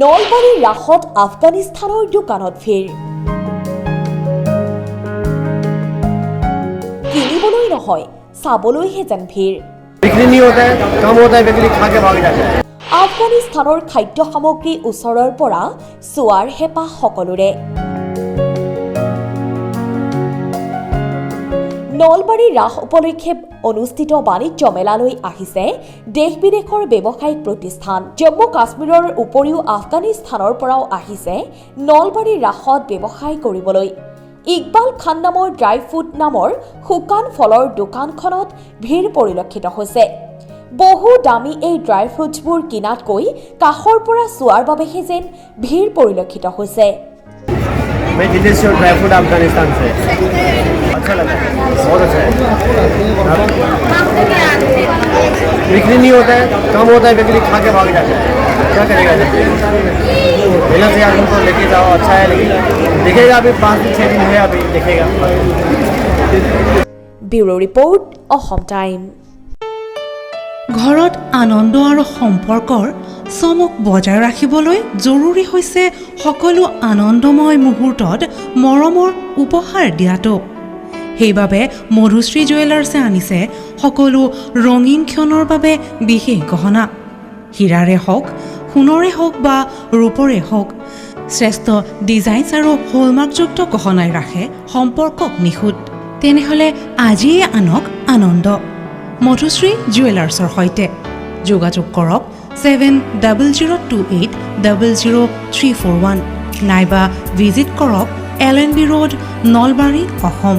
নলবাৰীৰ ৰাসত আফগানিস্তানৰ দোকানত ভিৰ কিনিবলৈ নহয় চাবলৈহে যেন ভিৰ बिक्री नहीं होता है कम होता है बिक्री खा के भाग जाता है আফগানিস্তানৰ খাদ্য সামগ্ৰী ওচৰৰ পৰা চোৱাৰ হেঁপাহ সকলোৰে নলবাৰী ৰাস উপলক্ষে অনুষ্ঠিত বাণিজ্য মেলালৈ আহিছে দেশ বিদেশৰ ব্যৱসায়িক প্ৰতিষ্ঠান জম্মু কাশ্মীৰৰ উপৰিও আফগানিস্তানৰ পৰাও আহিছে নলবাৰী ৰাসত ব্যৱসায় কৰিবলৈ ইকবাল খান নামৰ ড্ৰাই ফুড নামৰ শুকান ফলৰ দোকানখনত ভিৰ পৰিলক্ষিত হৈছে বহু দামী এই ড্ৰাই ফ্ৰুটছবোৰ কিনাতকৈ কাষৰ পৰা চোৱাৰ বাবেহে যেন ভিৰ পৰিলক্ষিত হৈছে मैं दिल्ली से ड्राई फ्रूट अफगानिस्तान से अच्छा लगा बहुत अच्छा है बिक्री नहीं होता है कम होता है बिक्री खा के भाग जाता है क्या करेगा पहले से यार उनको लेके जाओ अच्छा है लेकिन दिखेगा अभी 5-6 दिन है अभी दिखेगा ब्यूरो रिपोर्ट অসম টাইম ঘৰত আনন্দ আৰু সম্পৰ্কৰ চমক বজাই ৰাখিবলৈ জৰুৰী হৈছে সকলো আনন্দময় মুহূৰ্তত মৰমৰ উপহাৰ দিয়াটো সেইবাবে মধুশ্ৰী জুৱেলাৰ্ছে আনিছে সকলো ৰঙীন ক্ষণৰ বাবে বিশেষ গহনা হীৰাৰে হওক সোণৰে হওক বা ৰূপৰে হওক শ্ৰেষ্ঠ ডিজাইনছ আৰু হলমাৰ্কযুক্ত গহনাই ৰাখে সম্পৰ্কক নিখুঁত তেনেহ'লে আজিয়ে আনক আনন্দ মধুশ্ৰী জুৱেলাৰ্ছৰ সৈতে যোগাযোগ কৰক 7002800341 নাইবা ভিজিট কৰক LNB ৰোড নলবাৰী অসম